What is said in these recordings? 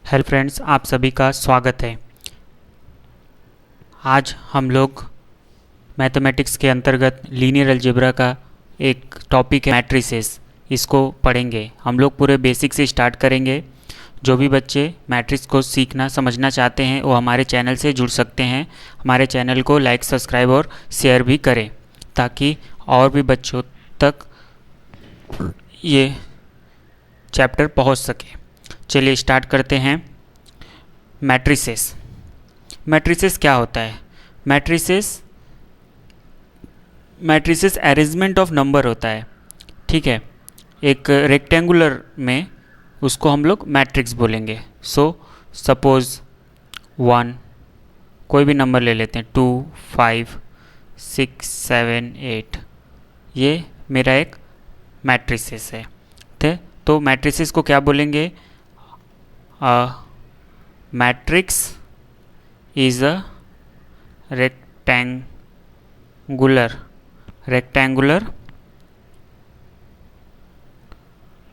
Hello friends, आप सभी का स्वागत है। आज हम लोग मैथमेटिक्स के अंतर्गत लीनियर अलजेब्रा का एक टॉपिक है मैट्रिसेस, इसको पढ़ेंगे। हम लोग पूरे बेसिक से स्टार्ट करेंगे। जो भी बच्चे मैट्रिक्स को सीखना समझना चाहते हैं वो हमारे चैनल से जुड़ सकते हैं। हमारे चैनल को लाइक, सब्सक्राइब और शेयर भी करें ताकि और भी बच्चों तक ये चैप्टर पहुंच सके। चलिए स्टार्ट करते हैं। मैट्रिसेस। मैट्रिसेस क्या होता है? मैट्रिसेस अरेंजमेंट ऑफ नंबर होता है। ठीक है, एक रेक्टेंगुलर में उसको हम लोग मैट्रिक्स बोलेंगे। सपोज 1, कोई भी नंबर ले लेते हैं, 2, 5, 6, 7, 8, ये मेरा एक मैट्रिसेस है। तो मैट्रिसेस को क्या बोलेंगे? Matrix is a rectangular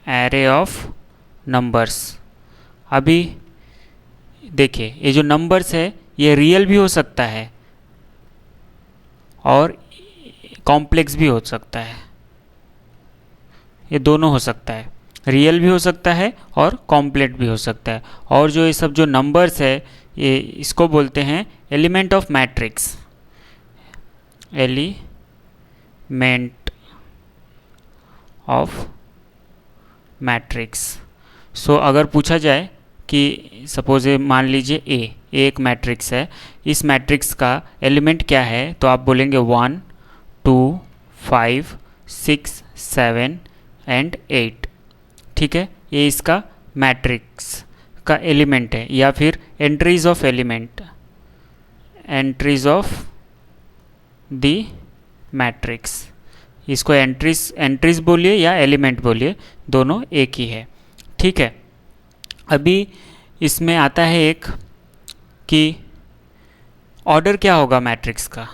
array of numbers. अभी देखिए, ये जो नंबर्स है ये रियल भी हो सकता है और कॉम्प्लेक्स भी हो सकता है। ये दोनों हो सकता है, रियल भी हो सकता है और कॉम्प्लेक्स भी हो सकता है। और जो ये सब जो नंबर्स है ये इसको बोलते हैं element of matrix. Element of matrix. So अगर पूछा जाए कि सपोज मान लीजिए ए एक मैट्रिक्स है, इस मैट्रिक्स का एलिमेंट क्या है, तो आप बोलेंगे 1, 2, 5, 6, 7 एंड 8। ठीक है, ये इसका मैट्रिक्स का एलिमेंट है। या फिर एंट्रीज ऑफ द मैट्रिक्स, इसको एंट्रीज बोलिए या एलिमेंट बोलिए, दोनों एक ही है। ठीक है, अभी इसमें आता है एक कि ऑर्डर क्या होगा मैट्रिक्स का।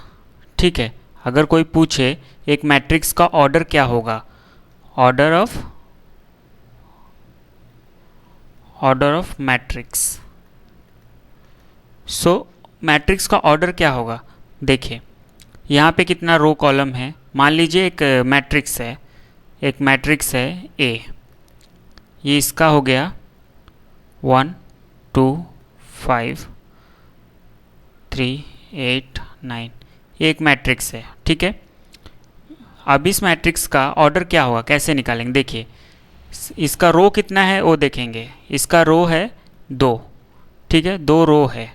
ठीक है, अगर कोई पूछे एक मैट्रिक्स का ऑर्डर क्या होगा, ऑर्डर ऑफ मैट्रिक्स। मैट्रिक्स का ऑर्डर क्या होगा? देखिए यहाँ पे कितना रो कॉलम है। मान लीजिए एक मैट्रिक्स है ए, ये इसका हो गया 1, 2, 5, 3, 8, 9, एक मैट्रिक्स है। ठीक है, अब इस मैट्रिक्स का ऑर्डर क्या होगा, कैसे निकालेंगे? देखिए इसका रो कितना है वो देखेंगे। इसका रो है 2, ठीक है, 2 रो है।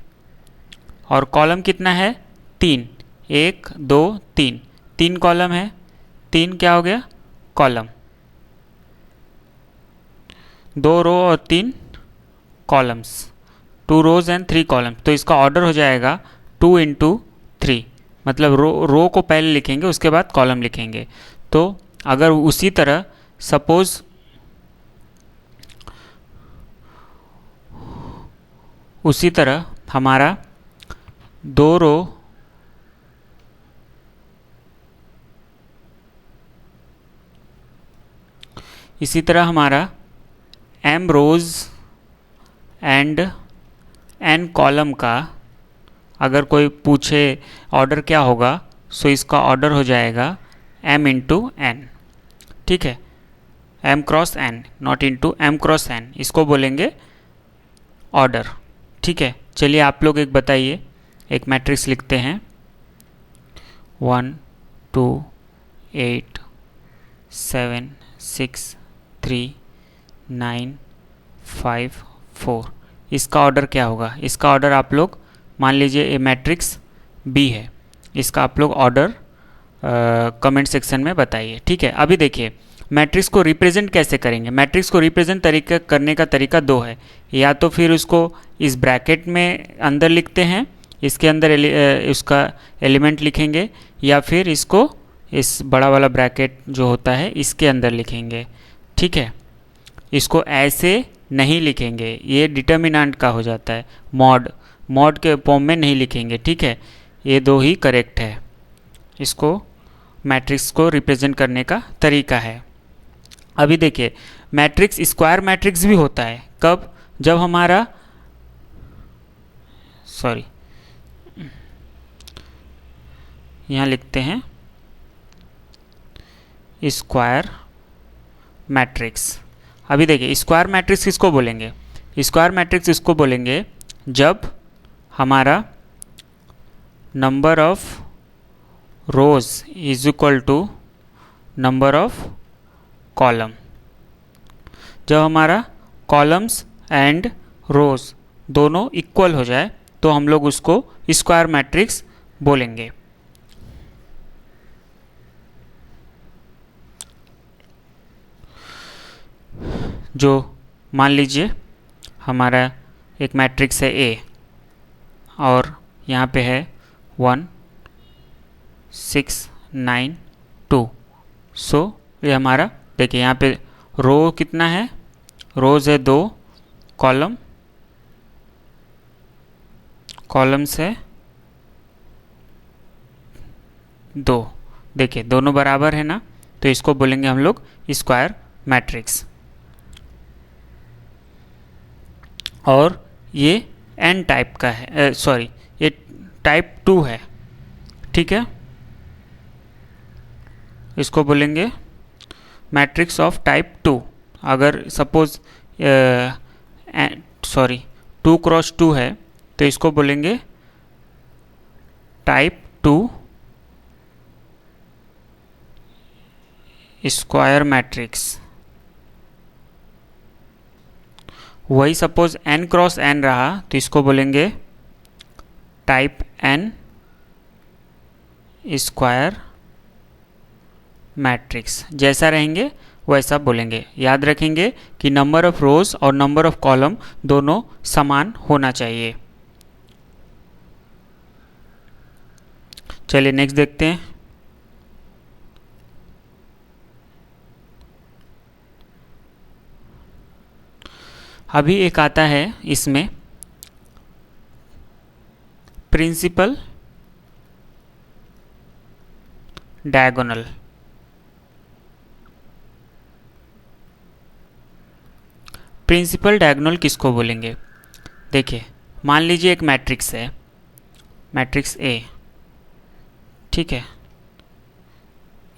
और कॉलम कितना है? 3, 1, 2, 3, 3 कॉलम है। 3 क्या हो गया? कॉलम। 2 रो और 3 कॉलम्स, 2 रोज एंड 3 कॉलम्स। तो इसका ऑर्डर हो जाएगा 2 × 3, मतलब रो को पहले लिखेंगे उसके बाद कॉलम लिखेंगे। तो अगर उसी तरह सपोज हमारा 2 रो इसी तरह हमारा m rows and n column का अगर कोई पूछे ऑर्डर क्या होगा, सो इसका ऑर्डर हो जाएगा m × n। ठीक है, m × n, not into m × n, इसको बोलेंगे ऑर्डर। ठीक है, चलिए आप लोग एक बताइए, एक मैट्रिक्स लिखते हैं 1, 2, 8, 7, 6, 3, 9, 5, 4। इसका ऑर्डर क्या होगा? इसका ऑर्डर आप लोग मान लीजिए ये मैट्रिक्स बी है, इसका आप लोग ऑर्डर कमेंट सेक्शन में बताइए। ठीक है, अभी देखिए मैट्रिक्स को रिप्रेजेंट कैसे करेंगे। मैट्रिक्स को रिप्रेजेंट करने का तरीका 2 है। या तो फिर उसको इस ब्रैकेट में अंदर लिखते हैं, इसके अंदर उसका एलिमेंट लिखेंगे, या फिर इसको इस बड़ा वाला ब्रैकेट जो होता है इसके अंदर लिखेंगे। ठीक है, इसको ऐसे नहीं लिखेंगे, ये डिटर्मिनेंट का हो जाता है। मॉड के फॉर्म में नहीं लिखेंगे। ठीक है, ये 2 ही करेक्ट है। इसको मैट्रिक्स को रिप्रेजेंट करने का तरीका है। अभी देखिए मैट्रिक्स स्क्वायर मैट्रिक्स भी होता है। कब? जब हमारा सॉरी, यहाँ लिखते हैं स्क्वायर मैट्रिक्स। अभी देखिए स्क्वायर मैट्रिक्स किसको बोलेंगे? स्क्वायर मैट्रिक्स इसको बोलेंगे जब हमारा number of rows is equal to number of column. जब हमारा कॉलम्स एंड रोज दोनों इक्वल हो जाए तो हम लोग उसको स्क्वायर मैट्रिक्स बोलेंगे। जो मान लीजिए हमारा एक मैट्रिक्स है ए और यहाँ पे है 1 6 9 2। सो ये हमारा देखिए यहाँ पे रो कितना है, रोज है 2, कॉलम्स है 2। देखिए दोनों बराबर है ना, तो इसको बोलेंगे हम लोग स्क्वायर मैट्रिक्स। और ये एन टाइप का है, सॉरी ये टाइप 2 है, ठीक है। इसको बोलेंगे मैट्रिक्स ऑफ टाइप 2। अगर सपोज सॉरी 2 क्रॉस 2 है तो इसको बोलेंगे टाइप 2 स्क्वायर मैट्रिक्स। वही सपोज n क्रॉस n रहा तो इसको बोलेंगे टाइप n स्क्वायर मैट्रिक्स। जैसा रहेंगे वैसा बोलेंगे। याद रखेंगे कि नंबर ऑफ रोज और नंबर ऑफ कॉलम दोनों समान होना चाहिए। चलिए नेक्स्ट देखते हैं। अभी एक आता है इसमें प्रिंसिपल डायगोनल। प्रिंसिपल डायगोनल किसको बोलेंगे? देखिए मान लीजिए एक मैट्रिक्स है, मैट्रिक्स ए, ठीक है,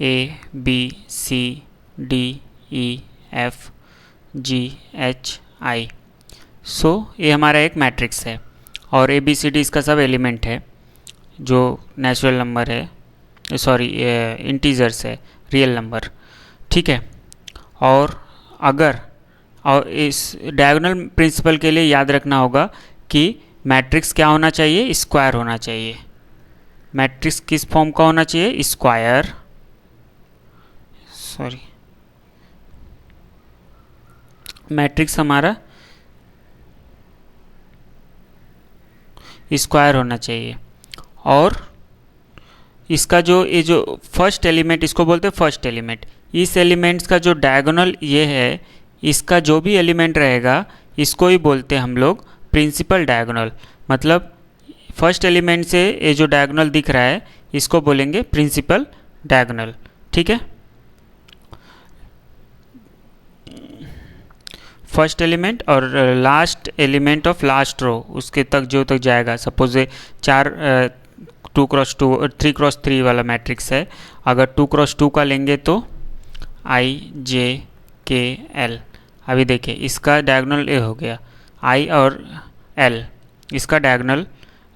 A B C D E F G H I. So ये हमारा एक मैट्रिक्स है और ए बी सी डी इसका सब एलिमेंट है जो नेचुरल नंबर है, सॉरी इंटीजर्स है, रियल नंबर, ठीक है। और इस डायगोनल प्रिंसिपल के लिए याद रखना होगा कि मैट्रिक्स क्या होना चाहिए? स्क्वायर होना चाहिए। मैट्रिक्स किस फॉर्म का होना चाहिए? स्क्वायर, सॉरी मैट्रिक्स हमारा स्क्वायर होना चाहिए। और इसका जो ये जो फर्स्ट एलिमेंट, इसको बोलते हैं फर्स्ट एलिमेंट, इस एलिमेंट्स का जो डायगोनल ये है, इसका जो भी एलिमेंट रहेगा इसको ही बोलते हैं हम लोग प्रिंसिपल डायगोनल। मतलब फर्स्ट एलिमेंट से ये जो डायगोनल दिख रहा है इसको बोलेंगे प्रिंसिपल डायगोनल, ठीक है। फर्स्ट एलिमेंट और last element of last row, उसके तक जो तक जाएगा। सपोज 2 क्रॉस 2 3 क्रॉस 3 वाला मैट्रिक्स है, अगर 2 क्रॉस 2 का लेंगे तो आई जे के एल। अभी देखिए इसका डायगोनल ए हो गया, आई और एल, इसका डायगोनल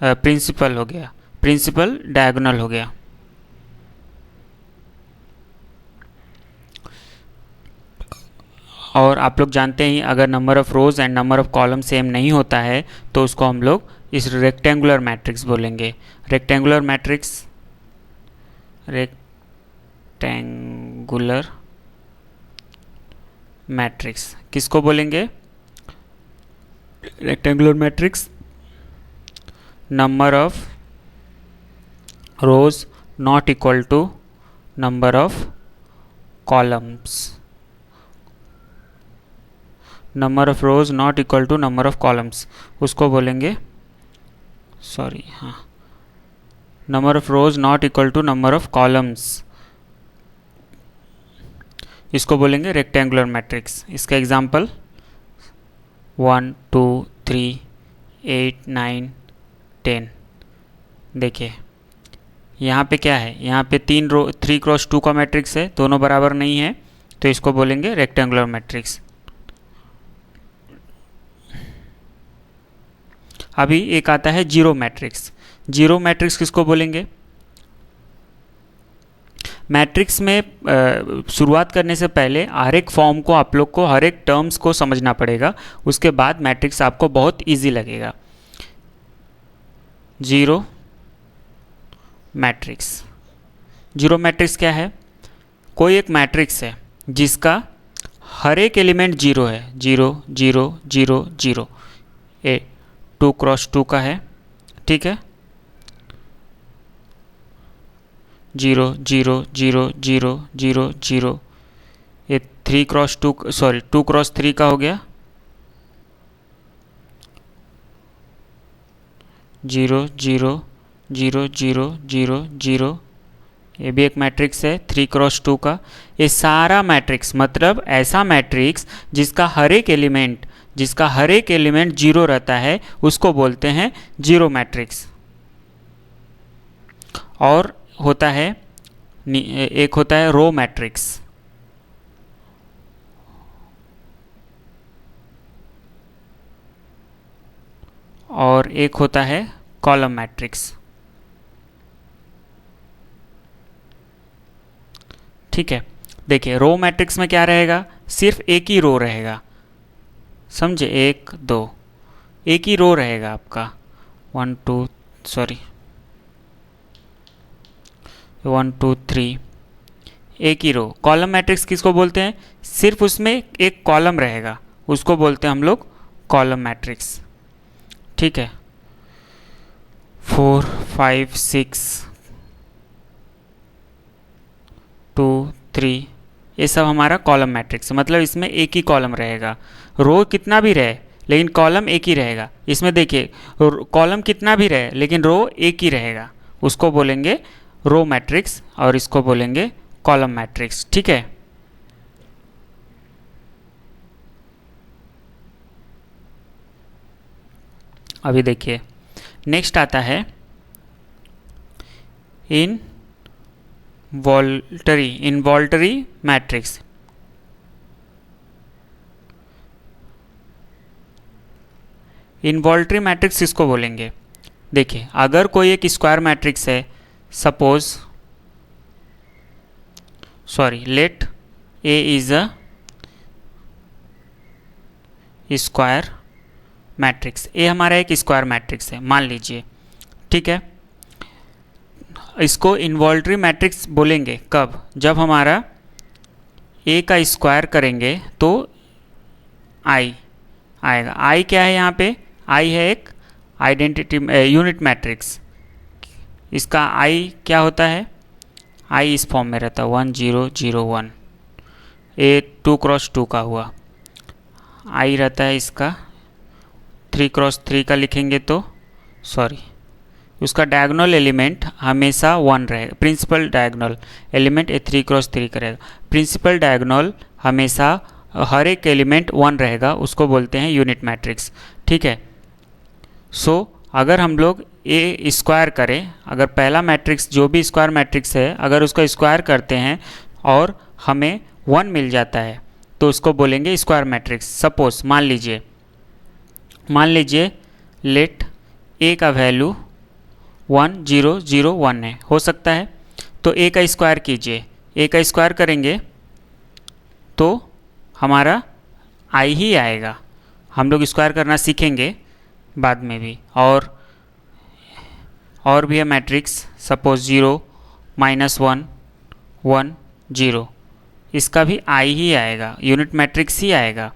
प्रिंसिपल हो गया, प्रिंसिपल डायगोनल हो गया। और आप लोग जानते हैं अगर number of rows and number of column same नहीं होता है तो उसको हम लोग इस रेक्टेंगुलर मैट्रिक्स बोलेंगे। रेक्टेंगुलर मैट्रिक्स, रेक्टेंगुलर मैट्रिक्स किसको बोलेंगे? Rectangular matrix number of rows not equal to number of columns, number of rows not equal to number of columns, उसको बोलेंगे, सॉरी हाँ, number of rows not equal to number of columns, इसको बोलेंगे rectangular matrix. इसका example 1 2 3 8 9 10। देखिए यहाँ पे क्या है, यहाँ पे 3x2 का मैट्रिक्स है, दोनों बराबर नहीं है, तो इसको बोलेंगे रेक्टेंगुलर मैट्रिक्स। अभी एक आता है जीरो मैट्रिक्स। जीरो मैट्रिक्स किसको बोलेंगे? मैट्रिक्स में शुरुआत करने से पहले हर एक फॉर्म को आप लोग को, हर एक टर्म्स को समझना पड़ेगा, उसके बाद मैट्रिक्स आपको बहुत इजी लगेगा। Zero matrix. जीरो मैट्रिक्स क्या है? कोई एक मैट्रिक्स है जिसका हर एक एलिमेंट जीरो है, जीरो जीरो जीरो जीरो, ए 2x2 का है, ठीक है, zero zero zero zero zero zero, ये 3x2 सॉरी 2x3 का हो गया, zero zero zero zero zero zero, ये भी एक मैट्रिक्स है 3x2 का। ये सारा मैट्रिक्स मतलब ऐसा मैट्रिक्स जिसका हर एक एलिमेंट जीरो रहता है, उसको बोलते हैं जीरो मैट्रिक्स। और होता है, एक होता है रो मैट्रिक्स, और एक होता है कॉलम मैट्रिक्स। ठीक है, देखिए रो मैट्रिक्स में क्या रहेगा, सिर्फ एक ही रो रहेगा, समझे, एक दो, एक ही रो रहेगा आपका, 1 2 सॉरी 1 2 3, एक ही रो। कॉलम मैट्रिक्स किसको बोलते हैं? सिर्फ उसमें एक कॉलम रहेगा, उसको बोलते हैं हम लोग कॉलम मैट्रिक्स। ठीक है, 4 5 6 2 3, ये सब हमारा कॉलम मैट्रिक्स, मतलब इसमें एक ही कॉलम रहेगा। रो कितना भी रहे लेकिन कॉलम एक ही रहेगा। इसमें देखिए कॉलम कितना भी रहे लेकिन रो एक ही रहेगा, उसको बोलेंगे रो मैट्रिक्स, और इसको बोलेंगे कॉलम मैट्रिक्स। ठीक है, अभी देखिए नेक्स्ट आता है इनवॉल्टरी मैट्रिक्स। इनवॉल्टरी मैट्रिक्स किसको बोलेंगे? देखिए अगर कोई एक स्क्वायर मैट्रिक्स है, suppose let A is a square matrix, A हमारा एक स्क्वायर मैट्रिक्स है मान लीजिए, ठीक है। इसको इनवॉल्टरी मैट्रिक्स बोलेंगे कब? जब हमारा ए का स्क्वायर करेंगे तो आई आएगा। आई क्या है यहाँ पे? आई है एक आइडेंटिटी यूनिट मैट्रिक्स। इसका आई क्या होता है? आई इस फॉर्म में रहता है 1 0 0 1, ए 2x2 का हुआ। आई रहता है इसका 3x3 का लिखेंगे तो उसका डायगोनल एलिमेंट हमेशा 1 रहेगा। प्रिंसिपल डायगोनल एलिमेंट ए 3x3 का रहेगा। प्रिंसिपल डायगोनल हमेशा हर एक एलिमेंट 1 रहेगा, उसको बोलते हैं यूनिट मैट्रिक्स। ठीक है, अगर हम लोग ए स्क्वायर करें, अगर पहला मैट्रिक्स जो भी स्क्वायर मैट्रिक्स है अगर उसका स्क्वायर करते हैं और हमें 1 मिल जाता है तो उसको बोलेंगे स्क्वायर मैट्रिक्स। सपोज मान लीजिए लेट ए का वैल्यू 1 0 0 1 है, हो सकता है, तो ए का स्क्वायर कीजिए। ए का स्क्वायर करेंगे तो हमारा आई ही आएगा। हम लोग स्क्वायर करना सीखेंगे बाद में भी। और भी है मैट्रिक्स, सपोज 0 -1 1 0, इसका भी आई ही आएगा, यूनिट मैट्रिक्स ही आएगा।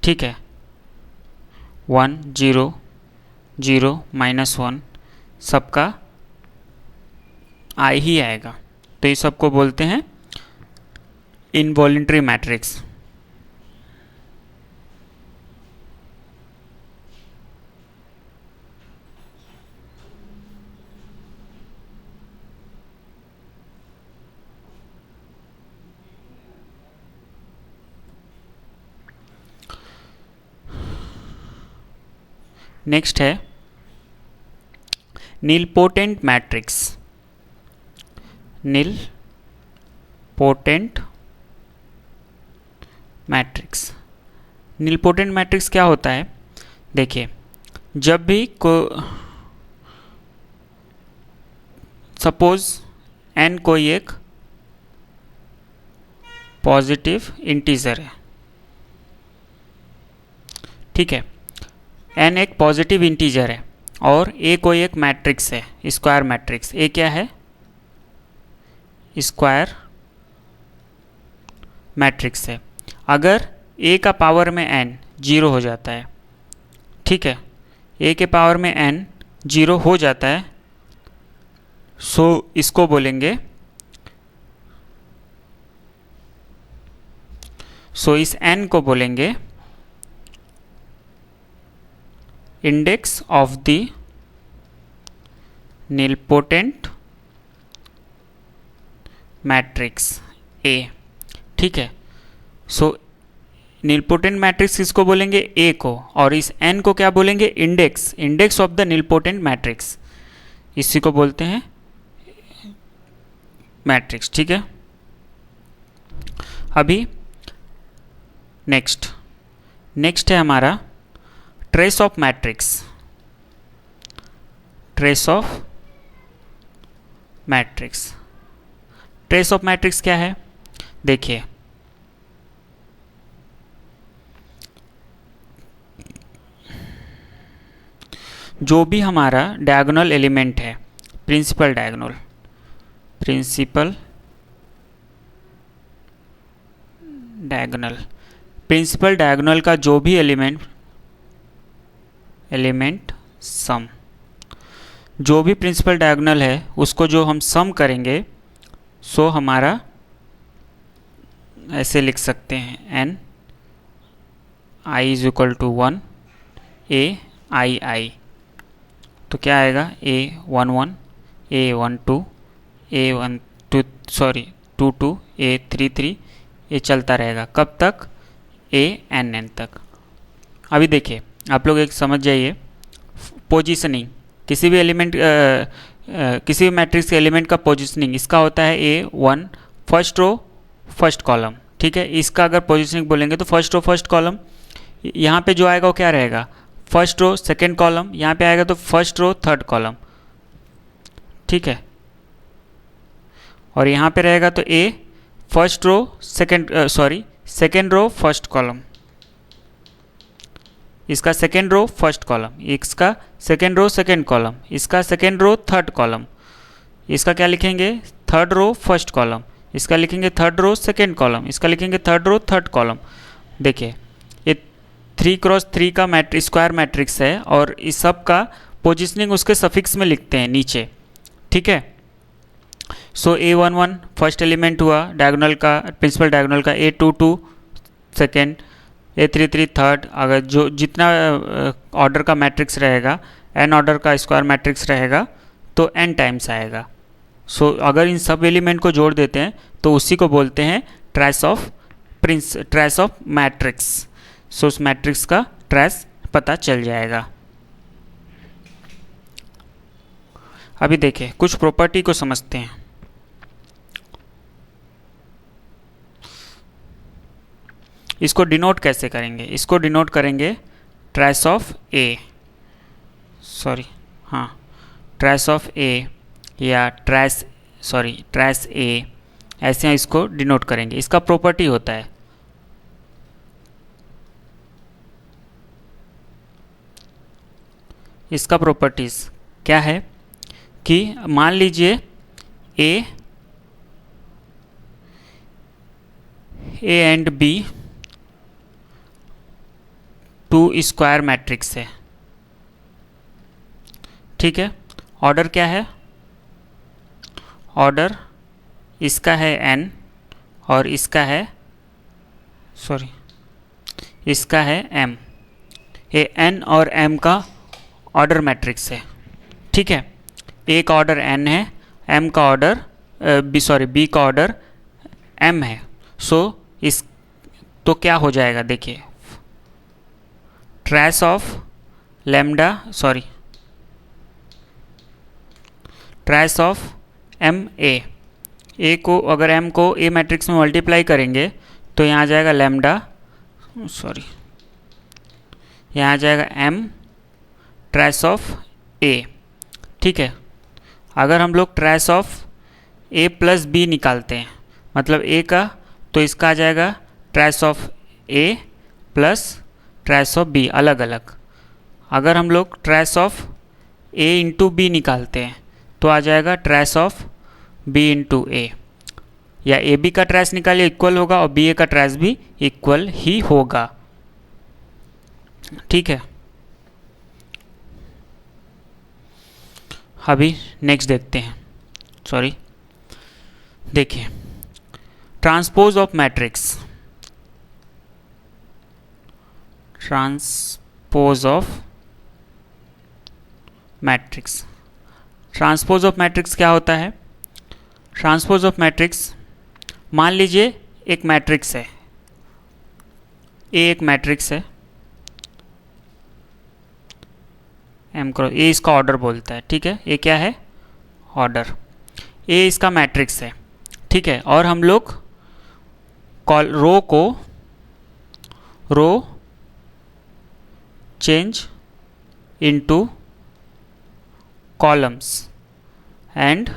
ठीक है, 1 0 0 -1 सबका आई ही आएगा, तो ये सबको बोलते हैं इनवॉल्यूंटरी मैट्रिक्स। नेक्स्ट है nilpotent matrix, nilpotent matrix. Nilpotent matrix क्या होता है? देखिए, जब भी सपोज n कोई एक पॉजिटिव इंटीजर है, ठीक है, n एक पॉजिटिव इंटीजर है और a कोई एक मैट्रिक्स है, स्क्वायर मैट्रिक्स। a क्या है? स्क्वायर मैट्रिक्स है। अगर a का पावर में n 0 हो जाता है, ठीक है, a के पावर में n 0 हो जाता है, सो इसको बोलेंगे, सो इस n को बोलेंगे index of the nilpotent matrix A, ठीक है। सो नीलपोटेंट मैट्रिक्स किसको बोलेंगे? A को, और इस n को क्या बोलेंगे? Index, index of the nilpotent matrix, इसी को बोलते हैं मैट्रिक्स, ठीक है। अभी नेक्स्ट है हमारा trace of matrix, trace of matrix. Trace of matrix क्या है? देखिए, जो भी हमारा डायगोनल एलिमेंट है, प्रिंसिपल डायगोनल का जो भी एलिमेंट सम, जो भी प्रिंसिपल डायगोनल है उसको जो हम सम करेंगे, सो हमारा ऐसे लिख सकते हैं n i is equal to 1 a i, तो क्या आएगा? a11 a12 a12 sorry 22 a33, ये चलता रहेगा कब तक? an तक। अभी देखिए, आप लोग एक समझ जाइए, पोजीशनिंग किसी भी एलिमेंट किसी भी मैट्रिक्स के एलिमेंट का पोजीशनिंग, इसका होता है a1 first row first column, ठीक है। इसका अगर पोजीशनिंग बोलेंगे तो फर्स्ट रो फर्स्ट कॉलम, यहाँ पे जो आएगा वो क्या रहेगा? फर्स्ट रो सेकेंड कॉलम, यहाँ पे आएगा तो फर्स्ट रो थर्ड कॉलम, ठीक है। और यहाँ पे रहेगा तो a first row second row first column, इसका सेकेंड रो फर्स्ट कॉलम, इसका सेकेंड रो सेकेंड कॉलम, इसका सेकेंड रो थर्ड कॉलम, इसका क्या लिखेंगे? थर्ड रो फर्स्ट कॉलम, इसका लिखेंगे थर्ड रो सेकेंड कॉलम, इसका लिखेंगे थर्ड रो थर्ड कॉलम। देखिए, ये 3x3 का स्क्वायर मैट्रिक्स है और इस सब का पोजिशनिंग उसके सफिक्स में लिखते हैं नीचे, ठीक है। सो a11 फर्स्ट एलिमेंट हुआ डायगोनल का, प्रिंसिपल डायगोनल का, a22 सेकेंड, a33 थर्ड। अगर जो जितना ऑर्डर का मैट्रिक्स रहेगा, n ऑर्डर का स्क्वायर मैट्रिक्स रहेगा तो n टाइम्स आएगा। सो अगर इन सब एलिमेंट को जोड़ देते हैं तो उसी को बोलते हैं ट्रेस ऑफ मैट्रिक्स। सो उस मैट्रिक्स का ट्रेस पता चल जाएगा। अभी देखिए, कुछ प्रॉपर्टी को समझते हैं। इसको डिनोट कैसे करेंगे? इसको डिनोट करेंगे trace of A, trace of A या ट्रेस ए, ऐसे हम इसको डिनोट करेंगे। इसका प्रॉपर्टी होता है, इसका प्रॉपर्टीज क्या है कि मान लीजिए A and B two square matrix है, ठीक है। ऑर्डर क्या है? ऑर्डर इसका है n और इसका है इसका है m। ये n और m का ऑर्डर मैट्रिक्स है, ठीक है। a का ऑर्डर n है, m का ऑर्डर b का ऑर्डर m है। सो इस तो क्या हो जाएगा? देखिए, trace of lambda trace of M A को अगर एम को ए मैट्रिक्स में मल्टीप्लाई करेंगे तो यहाँ आ जाएगा लैम्डा, सॉरी यहाँ आ जाएगा एम ट्रेस ऑफ ए। ठीक है, अगर हम लोग trace of A plus B निकालते हैं मतलब ए का, तो इसका आ जाएगा trace of A plus trace of B अलग अलग। अगर हम लोग trace of A into B निकालते हैं तो आ जाएगा trace of B into A, या ए बी का ट्रेस निकालिए इक्वल होगा और बी ए का ट्रेस भी इक्वल ही होगा। ठीक है, अभी नेक्स्ट देखते हैं। सॉरी, देखिए transpose of matrix, transpose of matrix, transpose of matrix क्या होता है? ट्रांसपोज ऑफ मैट्रिक्स, मान लीजिए एक मैट्रिक्स है ए, एक मैट्रिक्स है एम क्रॉस ए, इसका ऑर्डर बोलता है। ठीक है, ए क्या है? ऑर्डर। ए इसका मैट्रिक्स है। ठीक है, और हम लोग रो को change into columns and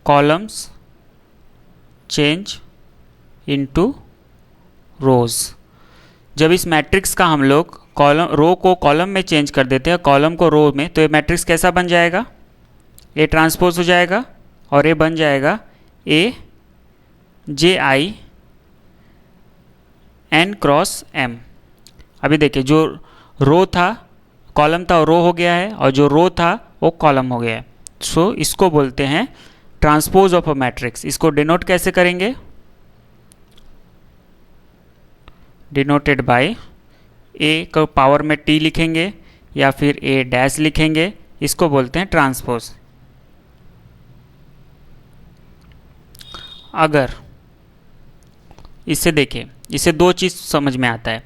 columns change into रोज। जब इस मैट्रिक्स का हम लोग रो को कॉलम में चेंज कर देते हैं, कॉलम को रो में, तो ये मैट्रिक्स कैसा बन जाएगा? ए ट्रांसपोज हो जाएगा और ये बन जाएगा ए जे आई एन क्रॉस एम। अभी देखिए, जो रो था कॉलम था वो रो हो गया है और जो रो था वो कॉलम हो गया है। सो इसको बोलते हैं ट्रांसपोज ऑफ अ मैट्रिक्स। इसको डिनोट कैसे करेंगे? डिनोटेड बाय ए को पावर में टी लिखेंगे या फिर ए डैश लिखेंगे, इसको बोलते हैं ट्रांसपोज। अगर इससे देखिए, इससे दो चीज़ समझ में आता है।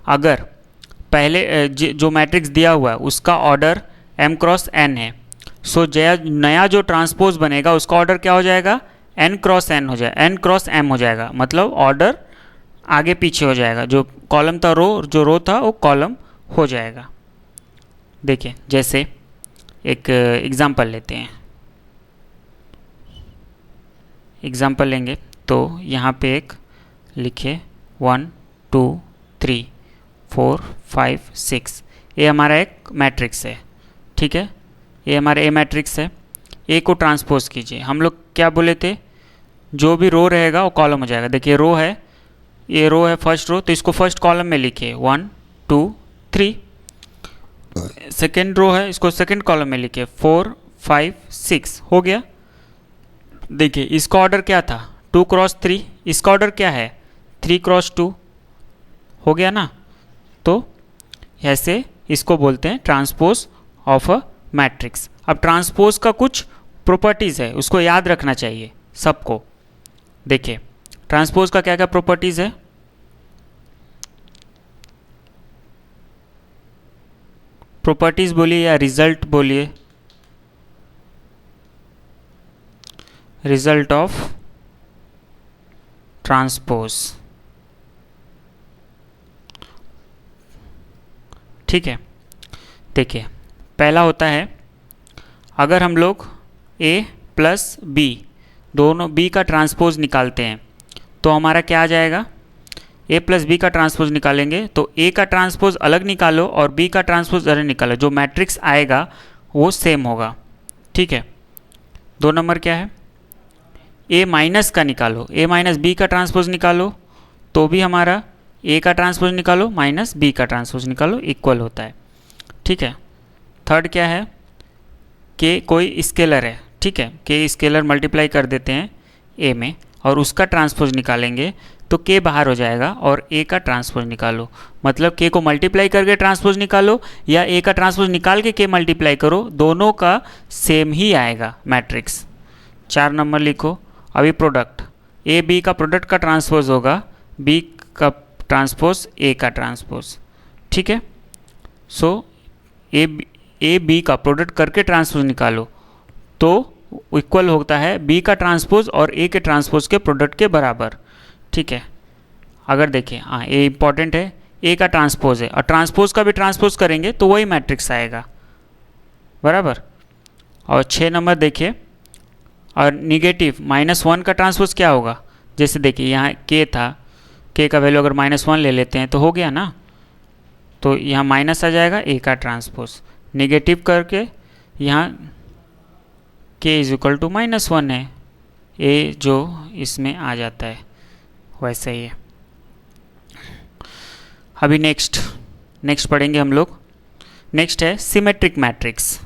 अगर पहले जो मैट्रिक्स दिया हुआ है उसका ऑर्डर m क्रॉस n है, सो नया जो ट्रांसपोज बनेगा उसका ऑर्डर क्या हो जाएगा? n क्रॉस n हो जाएगा, n क्रॉस m हो जाएगा। मतलब ऑर्डर आगे पीछे हो जाएगा, जो कॉलम था जो रो था वो कॉलम हो जाएगा। देखिए, जैसे एक एग्जांपल लेते हैं, एग्जांपल लेंगे तो यहाँ पे एक लिखे 1 2 3 4 5 6, ये हमारा एक मैट्रिक्स है। ठीक है, ये हमारा ए मैट्रिक्स है। ए को ट्रांसपोज कीजिए। हम लोग क्या बोले थे? जो भी रो रहेगा वो कॉलम हो जाएगा। देखिए रो है, ये रो है फर्स्ट रो, तो इसको फर्स्ट कॉलम में लिखिए 1 2 3। सेकेंड रो है, इसको सेकेंड कॉलम में लिखिए 4 5 6। हो गया। देखिए इसका ऑर्डर क्या था? 2 क्रॉस 3। इसका ऑर्डर क्या है? 3 क्रॉस 2। हो गया ना? तो ऐसे इसको बोलते हैं ट्रांसपोज ऑफ अ मैट्रिक्स। अब ट्रांसपोज का कुछ प्रॉपर्टीज़ है, उसको याद रखना चाहिए सबको। देखिए ट्रांसपोज का क्या क्या प्रॉपर्टीज़ है? प्रॉपर्टीज़ बोलिए या रिजल्ट बोलिए। Result of transpose. ठीक है, देखिए पहला होता है, अगर हम लोग a प्लस बी दोनों b का ट्रांसपोज निकालते हैं तो हमारा क्या आ जाएगा? a प्लस बी का ट्रांसपोज निकालेंगे तो a का ट्रांसपोज अलग निकालो और b का ट्रांसपोज अलग निकालो, जो मैट्रिक्स आएगा वो सेम होगा। ठीक है, 2 नंबर क्या है? a माइनस का निकालो, a माइनस बी का ट्रांसपोज निकालो तो भी हमारा a का ट्रांसपोज निकालो माइनस b का ट्रांसपोज निकालो इक्वल होता है। ठीक है, थर्ड क्या है? k कोई स्केलर है। ठीक है, k स्केलर मल्टीप्लाई कर देते हैं a में और उसका ट्रांसपोज निकालेंगे तो k बाहर हो जाएगा और a का ट्रांसपोज निकालो। मतलब k को मल्टीप्लाई करके ट्रांसपोज निकालो या a का ट्रांसपोज निकाल के k मल्टीप्लाई करो, दोनों का सेम ही आएगा मैट्रिक्स। 4 नंबर लिखो। अभी प्रोडक्ट, a b का प्रोडक्ट का ट्रांसपोज होगा b का ट्रांसपोज a का ट्रांसपोज। ठीक है, सो ए बी का प्रोडक्ट करके ट्रांसपोज निकालो तो इक्वल होता है बी का ट्रांसपोज और ए के ट्रांसपोज के प्रोडक्ट के बराबर। ठीक है, अगर देखिए हाँ ए इंपॉर्टेंट है, ए का ट्रांसपोज है और ट्रांसपोज का भी ट्रांसपोज करेंगे तो वही मैट्रिक्स आएगा बराबर। और 6 नंबर देखिए, और निगेटिव -1 का ट्रांसपोज क्या होगा, जैसे देखिए यहाँ के था, के का वैल्यू अगर -1 ले लेते हैं तो हो गया ना, तो यहाँ माइनस आ जाएगा ए का ट्रांसपोज, निगेटिव करके यहाँ के इज इक्वल टू -1 है, ए जो इसमें आ जाता है वैसे ही है। अभी नेक्स्ट पढ़ेंगे हम लोग। नेक्स्ट है सिमेट्रिक मैट्रिक्स।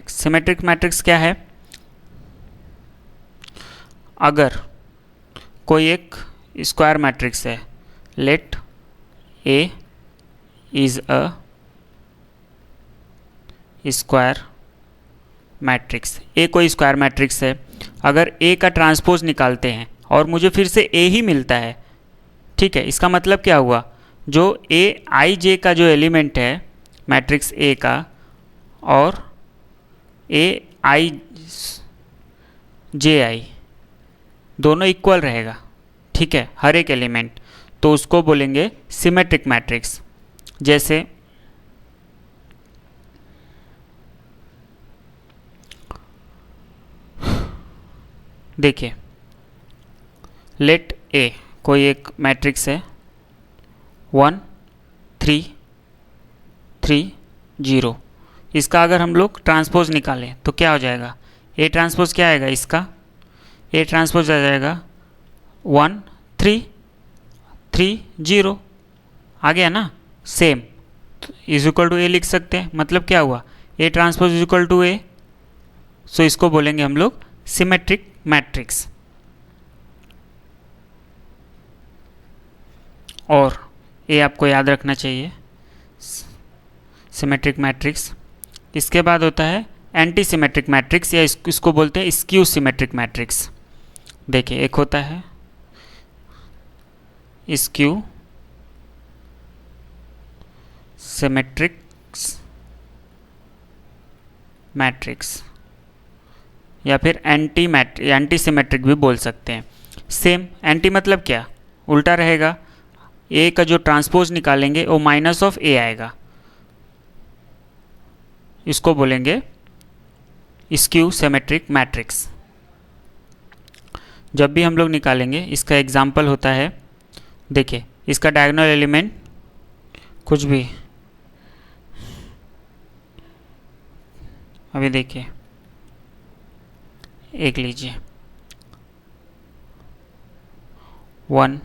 सिमेट्रिक मैट्रिक्स क्या है, अगर कोई एक स्क्वायर मैट्रिक्स है, let A is a square matrix, A कोई स्क्वायर मैट्रिक्स है, अगर ए का ट्रांसपोज निकालते हैं और मुझे फिर से ए ही मिलता है। ठीक है, इसका मतलब क्या हुआ, जो ए आई जे का जो एलिमेंट है मैट्रिक्स ए का और ए आई जे आई दोनों इक्वल रहेगा। ठीक है, हर एक एलिमेंट, तो उसको बोलेंगे सिमेट्रिक मैट्रिक्स। जैसे देखिए लेट ए कोई एक मैट्रिक्स है 1 3 3 0, इसका अगर हम लोग ट्रांसपोज निकालें तो क्या हो जाएगा, ए ट्रांसपोज क्या आएगा इसका, ए ट्रांसपोज आ जाएगा 1 3 3 0, आ गया ना, same is equal to A लिख सकते हैं, मतलब क्या हुआ, A transpose is equal to A, so इसको बोलेंगे हम लोग सिमेट्रिक मैट्रिक्स। और ये आपको याद रखना चाहिए सिमेट्रिक मैट्रिक्स। इसके बाद होता है एंटी सिमेट्रिक मैट्रिक्स, या इसको बोलते हैं स्क्यू सिमेट्रिक मैट्रिक्स। देखिए एक होता है स्क्यू सिमेट्रिक्स मैट्रिक्स, या फिर एंटी सिमेट्रिक भी बोल सकते हैं। सेम, एंटी मतलब क्या, उल्टा रहेगा, ए का जो ट्रांसपोज निकालेंगे वो माइनस ऑफ ए आएगा, इसको बोलेंगे स्क्यू सिमेट्रिक मैट्रिक्स। जब भी हम लोग निकालेंगे, इसका एग्जाम्पल होता है, देखिए इसका डायगोनल एलिमेंट कुछ भी, अभी देखिए एक लीजिए 1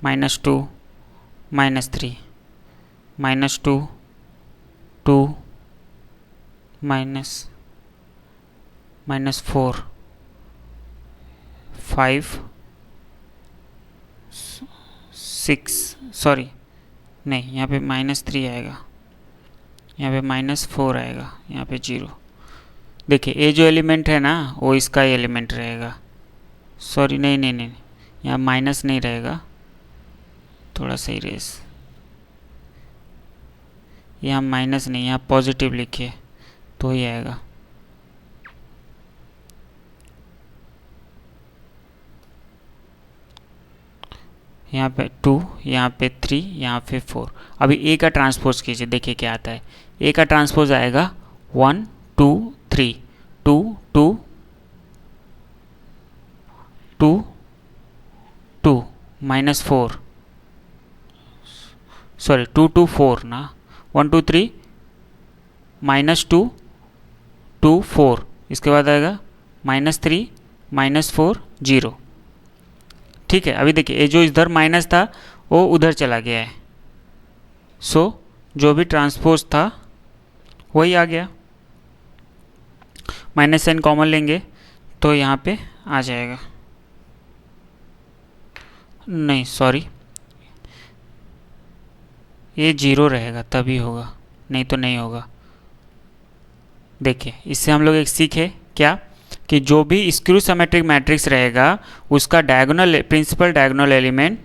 -2 -3 -2 2 -4 5 6, सॉरी नहीं, यहाँ पे -3 आएगा, यहाँ पे -4 आएगा, यहाँ पे 0। देखिए ये जो एलिमेंट है ना वो इसका ही एलिमेंट रहेगा, सॉरी नहीं, यहाँ माइनस नहीं रहेगा, थोड़ा सही रेस, यहाँ माइनस नहीं, यहाँ पॉजिटिव लिखिए तो ही आएगा। यहाँ पे 2, यहाँ पे 3, यहाँ पे 4। अभी ए का ट्रांसपोज कीजिए, देखिए क्या आता है, ए का ट्रांसपोज आएगा 1 2 3 2 2 2 2 -4, सॉरी 2 2 4 ना, 1 2 3 -2 2 4, इसके बाद आएगा -3 -4 0। ठीक है, अभी देखिए ये जो इधर माइनस था वो उधर चला गया है, सो जो भी ट्रांसपोज था वही आ गया, -n कॉमन लेंगे तो यहाँ पे आ जाएगा, नहीं सॉरी ये 0 रहेगा तभी होगा, नहीं तो नहीं होगा। देखिए इससे हम लोग एक सीखे क्या, कि जो भी स्क्यू सिमेट्रिक मैट्रिक्स रहेगा उसका diagonal principal diagonal element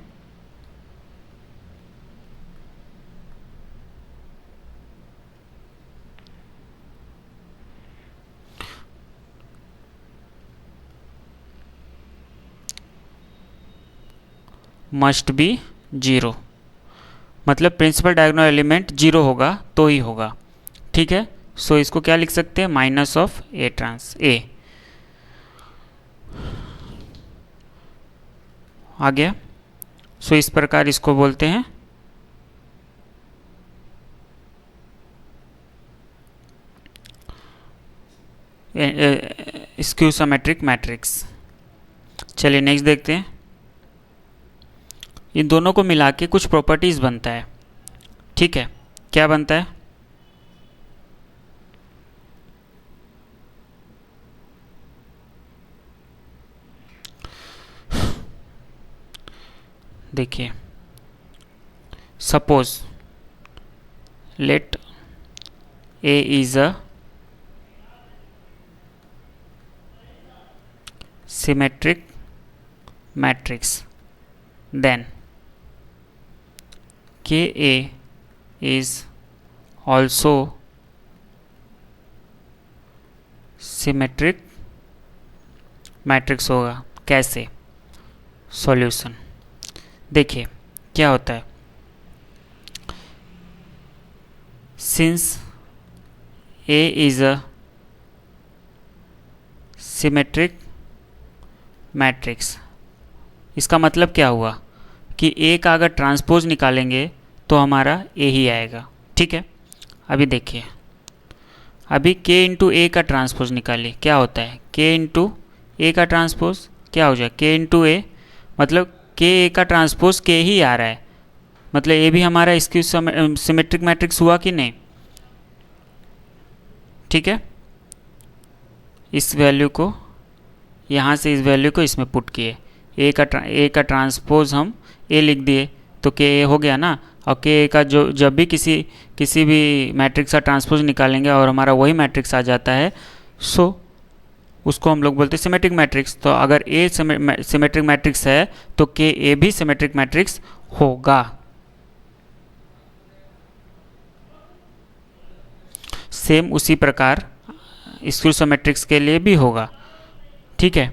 must be zero, मतलब प्रिंसिपल डायगोनल एलिमेंट जीरो होगा तो ही होगा। ठीक है, सो इसको क्या लिख सकते हैं, माइनस ऑफ ए ट्रांस ए। आ गया। सो इस प्रकार इसको बोलते हैं स्क्यू सिमेट्रिक मैट्रिक्स। चलिए नेक्स्ट देखते हैं। इन दोनों को मिला के कुछ प्रॉपर्टीज़ बनता है। ठीक है, क्या बनता है, देखिए, suppose let A is a symmetric matrix, then Ka is also symmetric matrix होगा। कैसे, सॉल्यूशन देखिए क्या होता है। Since A is a symmetric matrix, इसका मतलब क्या हुआ कि A का अगर ट्रांसपोज निकालेंगे तो हमारा A ही आएगा। ठीक है, अभी देखिए, अभी K इंटू A का ट्रांसपोज निकालिए, क्या होता है, K इंटू A का ट्रांसपोज क्या हो जाए, K इंटू A, मतलब K A का ट्रांसपोज K ही आ रहा है, मतलब A भी हमारा इसकी सिमेट्रिक मैट्रिक्स हुआ कि नहीं। ठीक है, इस वैल्यू को यहाँ से इस वैल्यू को इसमें पुट किए, ए का ट्रांसपोज हम ए लिख दिए तो के ए हो गया ना। और के ए का जो जब भी किसी भी मैट्रिक्स का ट्रांसपोज निकालेंगे और हमारा वही मैट्रिक्स आ जाता है, सो उसको हम लोग बोलते हैं सिमेट्रिक मैट्रिक्स। तो अगर ए सिमेट्रिक मैट्रिक्स है तो के ए भी सिमेट्रिक मैट्रिक्स होगा। सेम उसी प्रकार स्क्यू सिमेट्रिक्स के लिए भी होगा। ठीक है,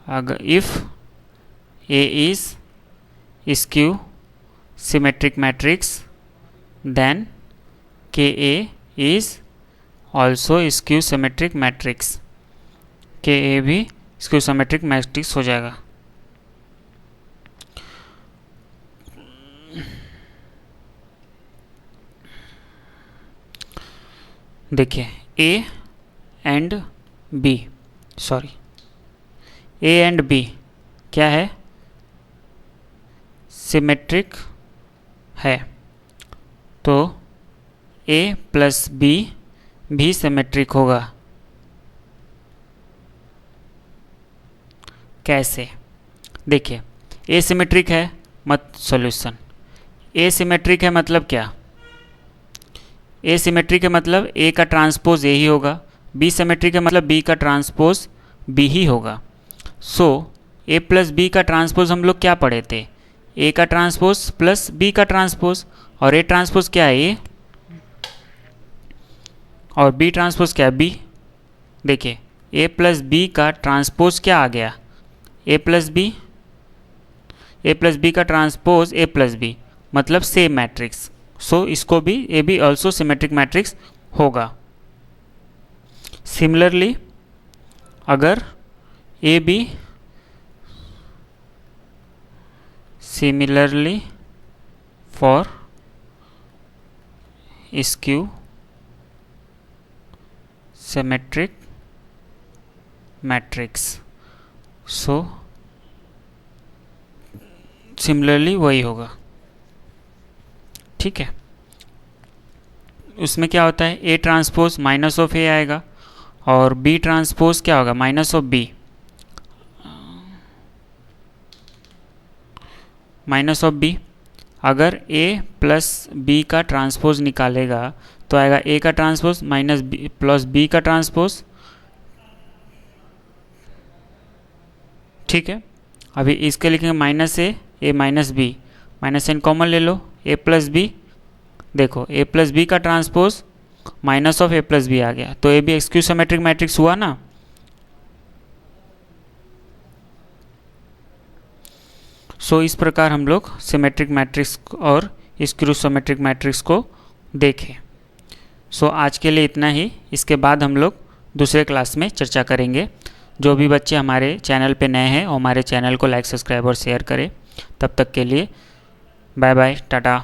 अगर if A is skew symmetric matrix then Ka is also skew symmetric matrix, Ka भी skew symmetric matrix हो जाएगा। देखिए A and B, sorry A and B क्या है, सिमेट्रिक है, तो A प्लस B भी सिमेट्रिक होगा। कैसे, देखिए A सिमेट्रिक है मत सॉल्यूशन, A सिमेट्रिक है मतलब क्या, A सिमेट्रिक है मतलब A का ट्रांसपोज A ही होगा, B सिमेट्रिक है मतलब B का ट्रांसपोज B ही होगा। सो A प्लस B का ट्रांसपोज हम लोग क्या पढ़े थे, A का ट्रांसपोज प्लस B का ट्रांसपोज, और A ट्रांसपोज क्या है A, और B ट्रांसपोज क्या है B। देखिए A प्लस B का ट्रांसपोज क्या आ गया, A प्लस B का ट्रांसपोज A प्लस B, मतलब सेम मैट्रिक्स। सो इसको भी A भी ऑल्सो सिमेट्रिक मैट्रिक्स होगा। सिमिलरली अगर A B similarly for skew symmetric matrix, so similarly वही होगा। ठीक है, उसमें क्या होता है, A transpose minus of A आएगा और B ट्रांसपोज क्या होगा, minus of B, minus of B। अगर A प्लस B का ट्रांसपोज निकालेगा तो आएगा A का transpose minus B plus B का ट्रांसपोज ठीक है, अभी इसके लिखेंगे minus A minus B, minus n common ले लो, ए प्लस बी, देखो ए प्लस बी का transpose minus of A plus B आ गया, तो ये भी स्क्यू सिमेट्रिक मैट्रिक्स हुआ ना। सो इस प्रकार हम लोग सिमेट्रिक मैट्रिक्स और स्क्यू सिमेट्रिक मैट्रिक्स को देखें। सो आज के लिए इतना ही, इसके बाद हम लोग दूसरे क्लास में चर्चा करेंगे। जो भी बच्चे हमारे चैनल पे नए हैं वो हमारे चैनल को लाइक सब्सक्राइब और शेयर करें। तब तक के लिए बाय बाय, टाटा।